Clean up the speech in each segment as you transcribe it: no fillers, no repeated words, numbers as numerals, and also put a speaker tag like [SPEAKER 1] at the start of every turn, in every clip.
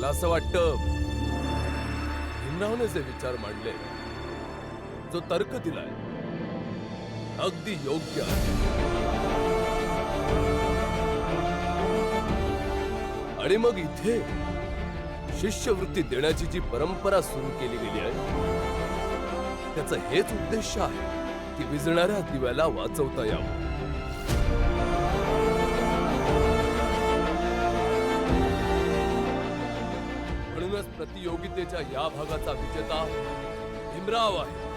[SPEAKER 1] मला असं वाटतं भीमरावने जे विचार मांडले, जो तर्क दिलाय, अगदी योग्य आहे. आणि मग इथे शिष्यवृत्ती देण्याची जी परंपरा सुरू केली गेली आहे, त्याचा हेच उद्देश आहे की विझणाऱ्या दिव्याला वाचवता यावं. म्हणूनच प्रतियोगितेच्या या भागाचा विजेता भीमराव आहे.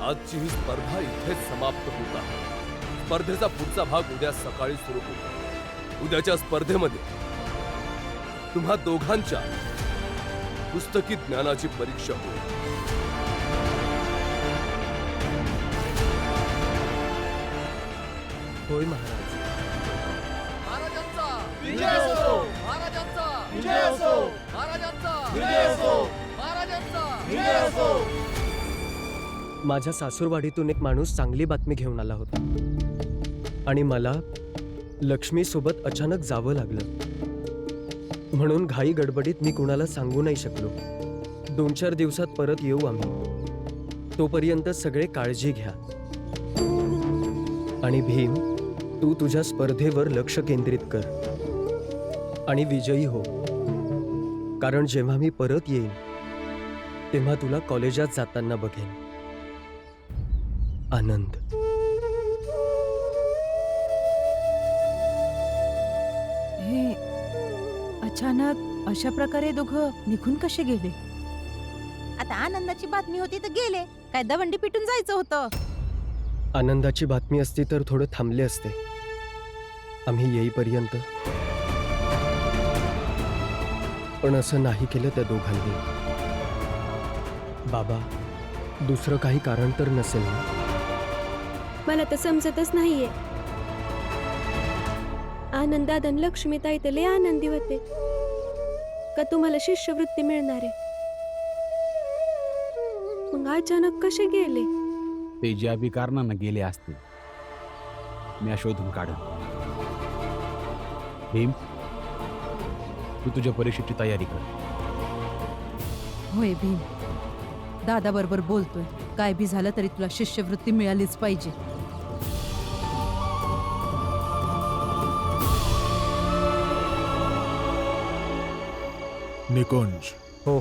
[SPEAKER 1] आजची ही स्पर्धा इथेच समाप्त होत आहे. स्पर्धेचा पुढचा भाग उद्या सकाळी सुरू होईल. उद्याच्या स्पर्धेमध्ये तुम्हा दोघांच्या पुस्तकी ज्ञानाची परीक्षा होईल.
[SPEAKER 2] होय महाराज.
[SPEAKER 3] महाराजांचा विजय असो. महाराजांचा विजय असो. महाराजांचा विजय असो. महाराजांचा विजय असो.
[SPEAKER 2] माझ्या सासूरवाडीतून एक माणूस चांगली बातमी घेऊन आला होता आणि मला लक्ष्मी सोबत अचानक जावं लागलं. म्हणून घाई गडबडीत मी कुणाला सांगू नाही शकलो. 2-4 दिवसात परत येऊ आम्ही. तोपर्यंत सगळे काळजी घ्या. आणि भीम, तू तुझ्या स्पर्धेवर लक्ष केंद्रित कर आणि विजयी हो. कारण जेव्हा मी परत येईन तेव्हा तुला कॉलेजात जाताना बघेन. आनंद.
[SPEAKER 4] हे अचानक अशा प्रकारे दोघं निघून कसे गेले?
[SPEAKER 5] आता आनंदाची बातमी होती तर गेले, काय दवंडी पिटून जायचं होतं.
[SPEAKER 2] आनंदाची बातमी असती तर थोडं थांबले असते आम्ही येईपर्यंत. पण असं नाही केलं त्या दोघांनी. बाबा, दुसरं काही कारण तर नसेल ना?
[SPEAKER 6] मला तर समजतच नाहीये. आनंदात आणि लक्ष्मीताई तर लय आनंदी होते का तुम्हाला शिष्यवृत्ती मिळणार आहे. मग अचानक कसे गेले?
[SPEAKER 7] ते ज्या बी कारणानं गेले असतील मी शोधून काढ. भीम, तू तुझ्या परीक्षेची तयारी कर.
[SPEAKER 4] होय भीम, दादा बरोबर बोलतोय. काय बी झालं तरी तुला शिष्यवृत्ती मिळालीच पाहिजे.
[SPEAKER 8] निकुंज.
[SPEAKER 2] हो.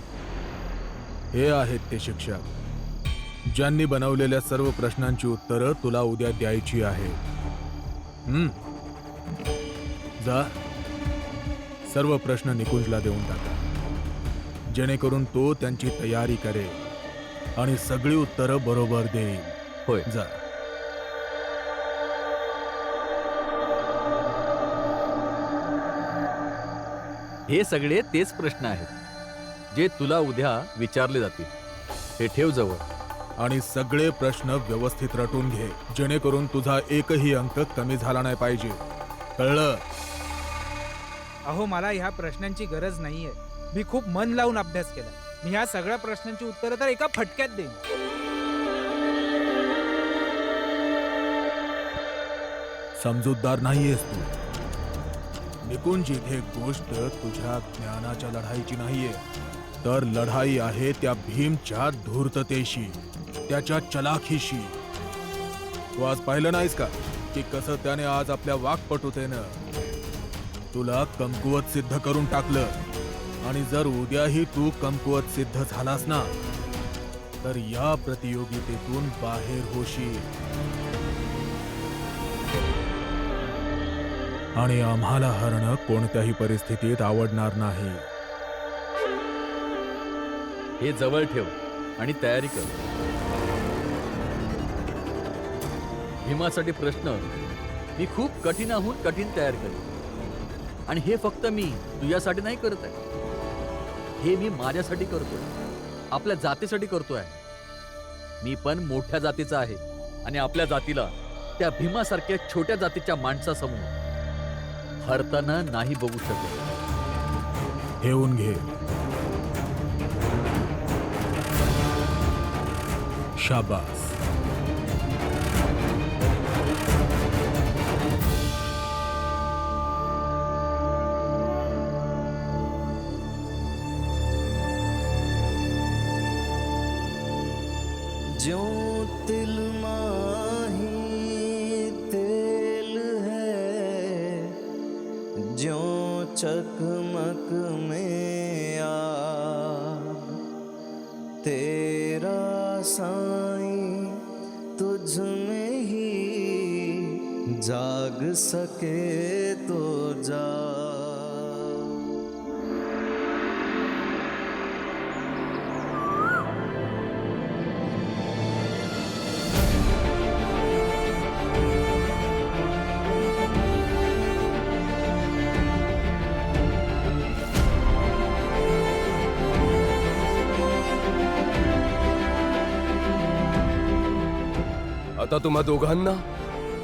[SPEAKER 8] हे आहेत ते शिक्षक ज्यांनी बनवलेल्या सर्व प्रश्नांची उत्तरं तुला उद्या द्यायची आहेत. जा, सर्व प्रश्न निकुंजला देऊन टाका, जेणेकरून तो त्यांची तयारी करेल आणि सगळी उत्तरं बरोबर देईल.
[SPEAKER 7] होय.
[SPEAKER 8] जा.
[SPEAKER 9] हे सगळे तेच प्रश्न आहेत जे तुला उद्या विचारले जातील. हे ठेव जवळ.
[SPEAKER 8] आणि सगळे प्रश्न व्यवस्थित रटून घे, जेणेकरून तुझा एकही अंक कमी झाला नाही पाहिजे. कळलं?
[SPEAKER 10] अहो, मला ह्या प्रश्नांची गरज नाहीये. मी खूप मन लावून अभ्यास केला. मी ह्या सगळ्या प्रश्नांची उत्तरं तर एका फटक्यात देईन.
[SPEAKER 8] समजूतदार नाहीयेस तू. निकुंज, इथे गोष्ट तुझ्या ज्ञानाच्या लढाईची नाहीये, तर लढाई आहे त्या भीमच्या धूर्ततेशी, त्याच्या चलाखीशी. तू आज पाहिलं नाहीस का की कसं त्याने आज आपल्या वाक्पटुतेनं तुला कमकुवत सिद्ध करून टाकलं. आणि जर उद्याही तू कमकुवत सिद्ध झालास ना, तर या प्रतियोगितेतून बाहेर होशील. आणि आम्हाला हरणं कोणत्याही परिस्थितीत आवडणार नाही.
[SPEAKER 9] हे जवळ ठेव आणि तयारी कर. भीमासाठी प्रश्न मी खूप कठीणाहून कठीण तयार करेन. आणि हे फक्त मी तुझ्यासाठी नाही करत आहे, हे मी माझ्यासाठी करतोय, आपल्या जातीसाठी करतोय. मी पण मोठ्या जातीचा आहे आणि आपल्या जातीला त्या भीमासारख्या छोट्या जातीच्या माणसासमोर हरताना नाही बघू शकत.
[SPEAKER 8] ठेवून घे. शाबास.
[SPEAKER 11] ज्यों तिल माही तेल है, ज्यों चकमक में आग, तेरा साईं तुझ में ही जाग सके तो जाग.
[SPEAKER 1] आता तुम्हा दोघांना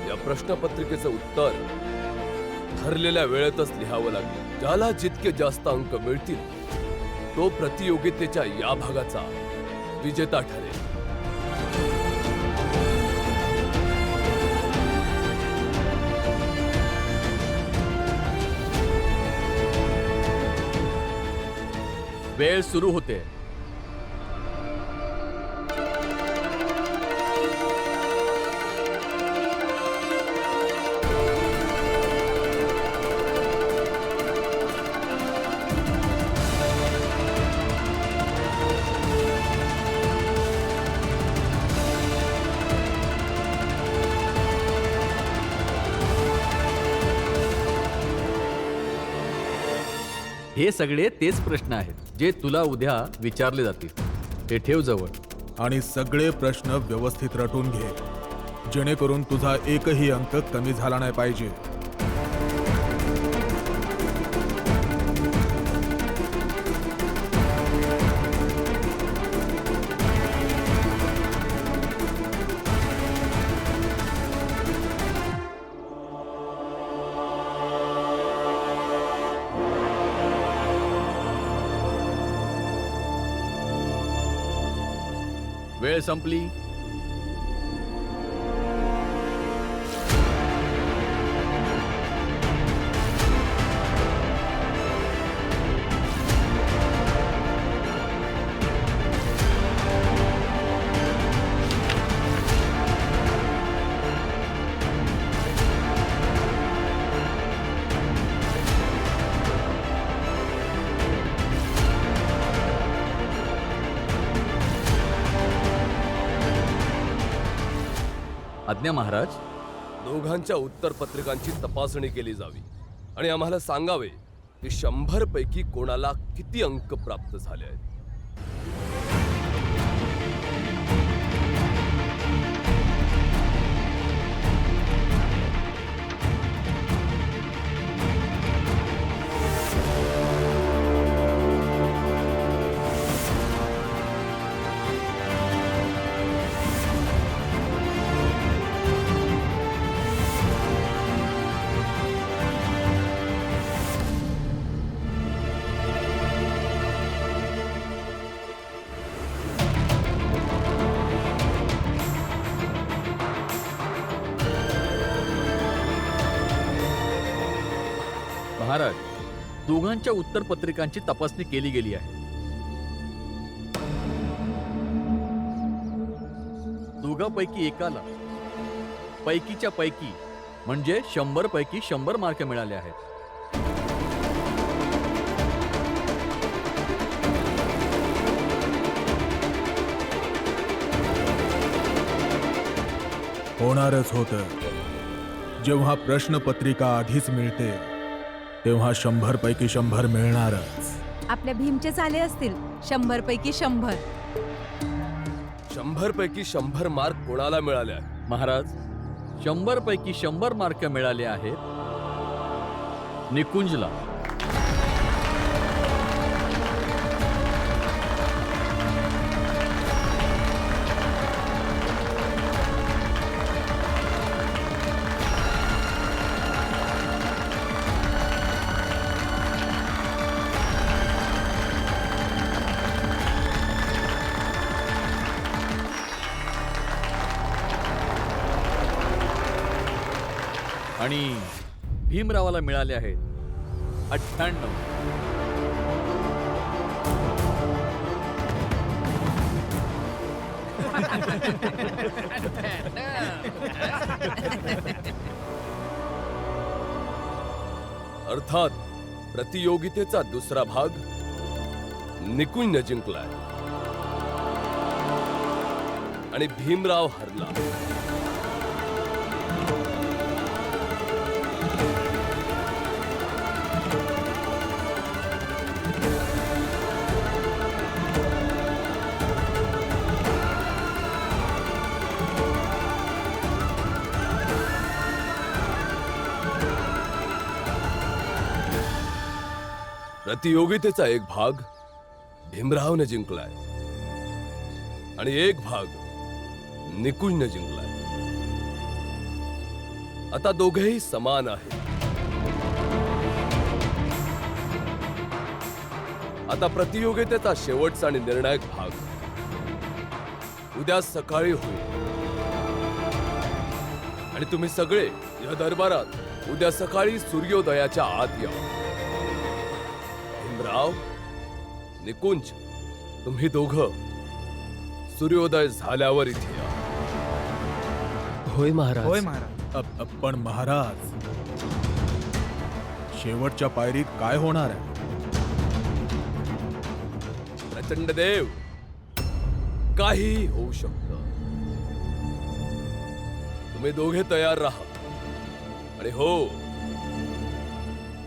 [SPEAKER 1] या प्रश्नपत्रिकेचं उत्तर ठरलेल्या वेळेतच लिहावं लागेल. ज्याला जितके जास्त अंक मिळतील तो प्रतियोगितेच्या या भागाचा विजेता ठरेल.
[SPEAKER 9] वेळ सुरू होते. हे सगळे तेच प्रश्न आहेत जे तुला उद्या विचारले जातील. हे ठेव जवळ.
[SPEAKER 8] आणि सगळे प्रश्न व्यवस्थित रटून घे, जेणेकरून तुझा एकही अंक कमी झाला नाही पाहिजे.
[SPEAKER 9] वेळ संपली. आज्ञा महाराज.
[SPEAKER 1] दोघांच्या उत्तरपत्रिकांची तपासणी केली जावी आणि आम्हाला सांगावे की 100 पैकी कोणाला किती अंक प्राप्त झाले आहेत.
[SPEAKER 9] महाराज, दोघांच्या उत्तरपत्रिकांची तपासणी केली गेली आहे. दोघांपैकी एकाला पैकीच्या पैकी म्हणजे 100 पैकी 100 मार्क मिळाले आहेत.
[SPEAKER 8] होणारच होतं. जेव्हा प्रश्नपत्रिका आधीच मिळते तेव्हा 100 पैकी 100 मिळणारच.
[SPEAKER 4] आपल्या भीमचेच आले असतील 100 पैकी 100.
[SPEAKER 1] 100 पैकी 100 मार्क कोणाला मिळाले आहेत?
[SPEAKER 9] महाराज, 100 पैकी 100 मार्क मिळाले आहेत निकुंजला. आणि भीमरावाला मिळाले आहेत 98.
[SPEAKER 1] अर्थात प्रतियोगितेचा दुसरा भाग निकुंजने जिंकलाय आणि भीमराव हरला. प्रतियोगितेचा एक भाग भीमरावने जिंकलाय आणि एक भाग निकुंजने जिंकलाय. आता दोघेही समान आहेत. आता प्रतियोगितेचा शेवटचा आणि निर्णायक भाग उद्या सकाळी होईल आणि तुम्ही सगळे या दरबारात उद्या सकाळी सूर्योदयाच्या आत या. भीमराव, निकुंज, तुम्ही दोघं सूर्योदय झाल्यावर इथे या.
[SPEAKER 2] होय महाराज.
[SPEAKER 10] होय महाराज.
[SPEAKER 8] पण महाराज, शेवटच्या पायरीत काय होणार आहे?
[SPEAKER 1] प्रचंड देव, काही होऊ शकतं. तुम्ही दोघे तयार राहा आणि हो,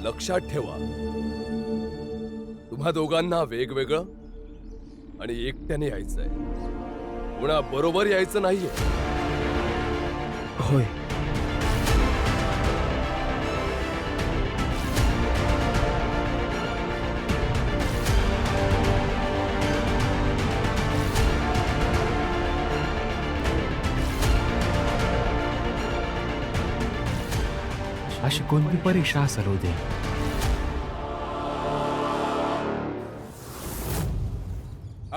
[SPEAKER 1] लक्षात ठेवा, तुम्हा दोघांना वेगवेगळं आणि एकट्याने यायचंय. पुन्हा बरोबर यायचं नाहीये.
[SPEAKER 2] होय.
[SPEAKER 7] अशी कोणती परीक्षा असेल उद्या?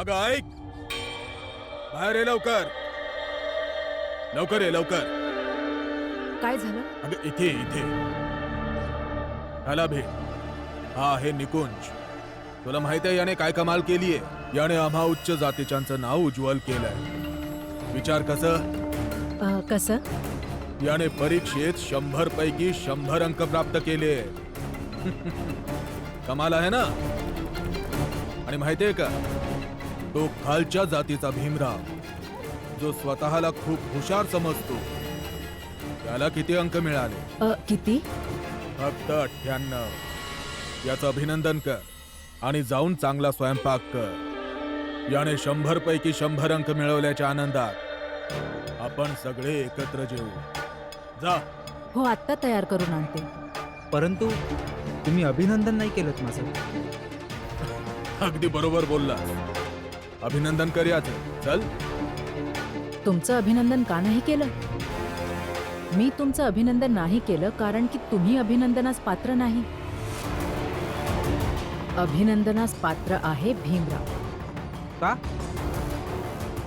[SPEAKER 8] अगं ऐक, बाहेर ये लवकर. लवकर ये, लवकर.
[SPEAKER 4] काय झालं?
[SPEAKER 8] अगं इथे इथे. ह्याला भेट. हा आहे निकुंज. तुला माहित आहे याने काय कमाल केलीये? याने आम्हा उच्च जातीच्यांचं नाव उज्ज्वल केलंय. विचार कसं?
[SPEAKER 4] कसं?
[SPEAKER 8] याने परीक्षेत 100 पैकी 100 अंक प्राप्त केले. कमाल आहे ना? आणि माहितीये का, तो खालच्या जातीचा भीमराव, जो स्वतःला खूप हुशार समजतो, त्याला किती अंक मिळाले?
[SPEAKER 4] किती?
[SPEAKER 8] फक्त 98. याचं अभिनंदन कर आणि जाऊन चांगला स्वयंपाक कर. याने 100 पैकी 100 अंक मिळवल्याच्या आनंदात आपण सगळे एकत्र जेवू. जा.
[SPEAKER 4] हो, आत्ता तयार करून आणते.
[SPEAKER 10] परंतु तुम्ही अभिनंदन नाही केलं माझं.
[SPEAKER 8] अगदी बरोबर बोलला. अभिनंदन कर याचं. चल.
[SPEAKER 4] तुमचं अभिनंदन का नाही केलं? मी तुमचं अभिनंदन नाही केलं कारण की तुम्ही अभिनंदनास पात्र नाही. अभिनंदनास पात्र आहे भीमराव.
[SPEAKER 10] का?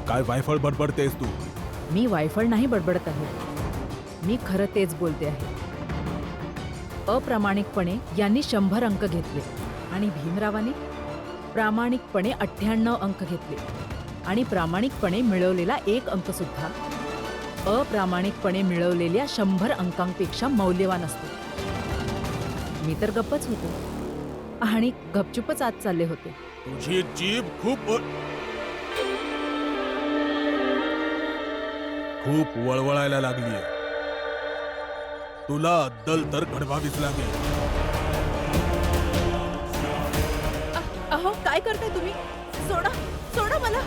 [SPEAKER 8] काय वायफळ बडबडतेस तू?
[SPEAKER 4] मी वायफळ नाही बडबडत आहे. मी खरं तेच बोलते आहे. अप्रामाणिकपणे यांनी 100 अंक घेतले आणि भीमरावाने प्रामाणिकपणे 98 अंक घेतले आणि प्रामाणिकपणे मिळवलेला 1 अंक सुद्धा अप्रामाणिकपणे मिळवलेल्या 100 अंकांपेक्षा मौल्यवान असतो. मी तर गप्पच होतो आणि गपचूपच आत चालले होते.
[SPEAKER 8] तुझी जीभ खूप वळवळायला लागलीये. तुला अद्दल तर घडवावीच लागेल.
[SPEAKER 4] अहो, काय करताय तुम्ही? सोडा, सोडा मला.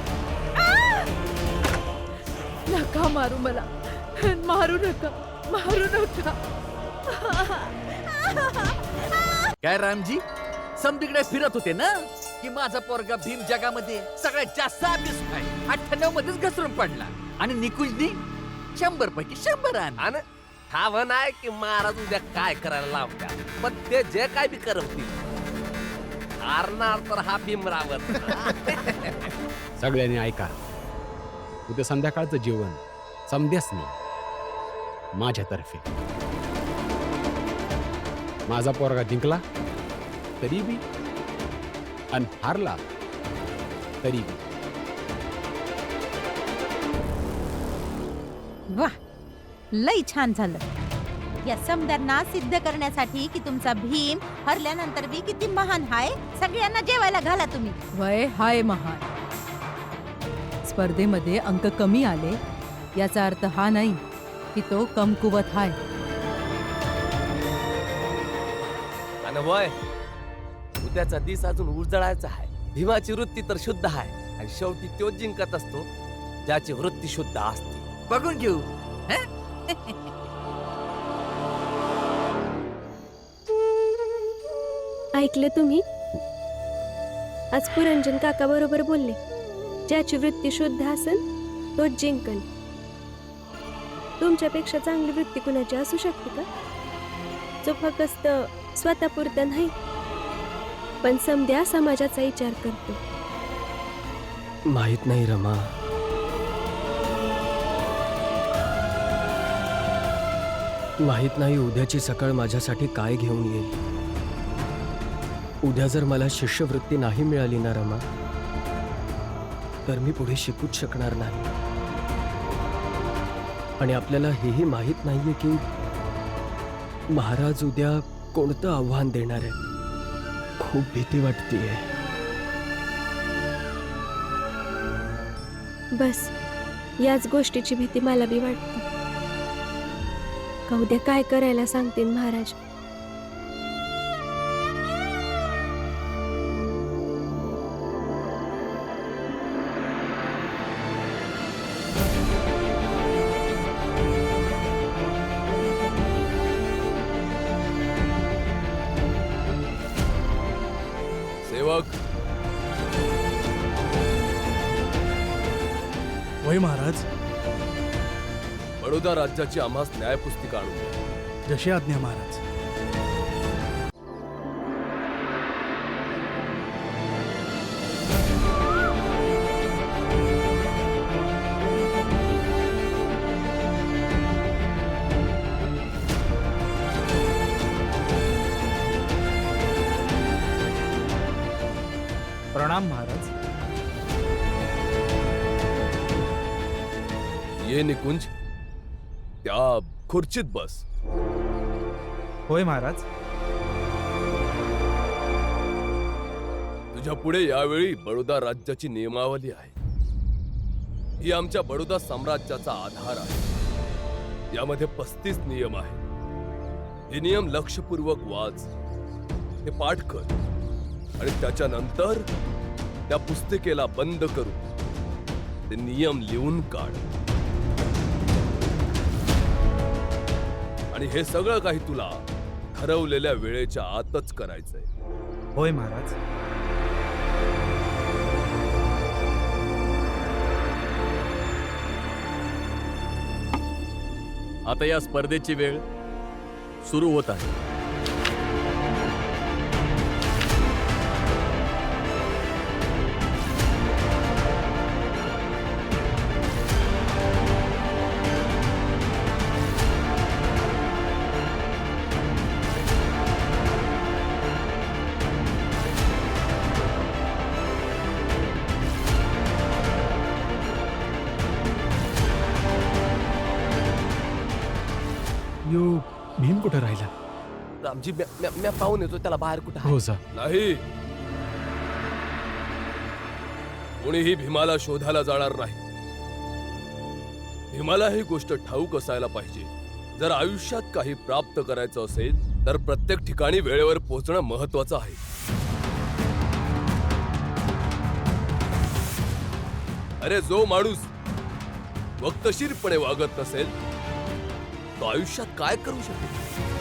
[SPEAKER 4] नका मारू मला. मारू नका, मारू नका.
[SPEAKER 9] काय रामजी, समतीकडे फिरत होते ना की माझा पोरगा भीम जगामध्ये सगळ्यात जास्त अभ्यास आहे. 98 मध्येच घसरून पडला आणि निकुंजनी 100 पैकी 100
[SPEAKER 1] आणि ठाव नाही की महाराज उद्या काय करायला लावत्या, पण ते जे काय बी करवतील हारणार तर हा भीमरावच.
[SPEAKER 7] सगळ्यांनी ऐका, उद्या संध्याकाळचं जेवण समध्यास नाही माझ्यातर्फे. माझा पोरगा जिंकला तरी बी आणि हारला तरी बी.
[SPEAKER 5] वा, लई छान झालं. या समद्यांना सिद्ध करण्यासाठी की तुमचा भीम हरल्यानंतर बी किती महान हाय, सगळ्यांना जेवायला घाला तुम्ही.
[SPEAKER 4] वय हाय महान. स्पर्धेमध्ये अंक कमी आले याचा अर्थ हा नाही की तो कमकुवत हाय.
[SPEAKER 1] आणि वय उद्याचा दिस अजून उजळायचा आहे. भीमाची वृत्ती तर शुद्ध आहे आणि शेवटी तो जिंकत असतो ज्याची वृत्ती शुद्ध असते.
[SPEAKER 9] बघून घेऊ.
[SPEAKER 6] ऐकलं तुम्ही? आज पुरंजन काका बरोबर बोलले. ज्याची वृत्ती शुद्ध असेल तोच जिंकन. तुमच्यापेक्षा चांगली वृत्ती कुणाची असू शकते का? जो फक्त स्वतःपुरतं नाही पण समद्या समाजाचा विचार करतो.
[SPEAKER 2] माहित नाही रमा. माहित नाही उद्याची सकाळ माझ्यासाठी काय घेऊन येईल. उद्या जर मला शिष्यवृत्ती नाही मिळाली ना रमा, तर मी पुढे शिकूच शकणार नाही. आणि आपल्याला हेही माहित नाहीये की महाराज उद्या कोणतं आव्हान देणार आहे. खूप भीती वाटतेय.
[SPEAKER 6] बस याच गोष्टीची भीती मला बी वाटते. का उद्या काय करायला सांगतील महाराज.
[SPEAKER 1] सेवक,
[SPEAKER 8] वय महाराज.
[SPEAKER 1] बडोदा राज्याची आम्हास न्यायपुस्तिका आणून द्या.
[SPEAKER 8] जशी आज्ञा महाराज.
[SPEAKER 10] प्रणाम महाराज.
[SPEAKER 1] ये निकुंज, त्या खुर्चीत बस.
[SPEAKER 10] होय महाराज.
[SPEAKER 1] तुझ्या पुढे यावेळी बडोदा राज्याची नियमावली आहे. ही आमच्या बडोदा साम्राज्याचा आधार आहे. यामध्ये 35 नियम आहेत. हे नियम लक्षपूर्वक वाच, हे पाठ कर आणि त्याच्यानंतर त्या पुस्तिकेला बंद करून ते नियम लिहून काढ. आणि हे सगळं काही तुला ठरवलेल्या वेळेच्या आतच करायचंय.
[SPEAKER 10] होय महाराज.
[SPEAKER 9] आता या स्पर्धेची वेळ सुरू होत आहे.
[SPEAKER 7] यो भीम कुठं राहिला?
[SPEAKER 1] रामजी, म्या पाहून येतो त्याला बाहेर कुठं आहे.
[SPEAKER 7] हो जा.
[SPEAKER 1] नाही, कोणीही भीमाला शोधायला जाणार नाही. भीमाला ही गोष्ट ठाऊक असायला पाहिजे. जर आयुष्यात काही प्राप्त करायचं असेल तर प्रत्येक ठिकाणी वेळेवर पोहोचणं महत्वाचं आहे. अरे, जो माणूस वक्तशीरपणे वागत नसेल तो आयुष्यात काय करू शकेल?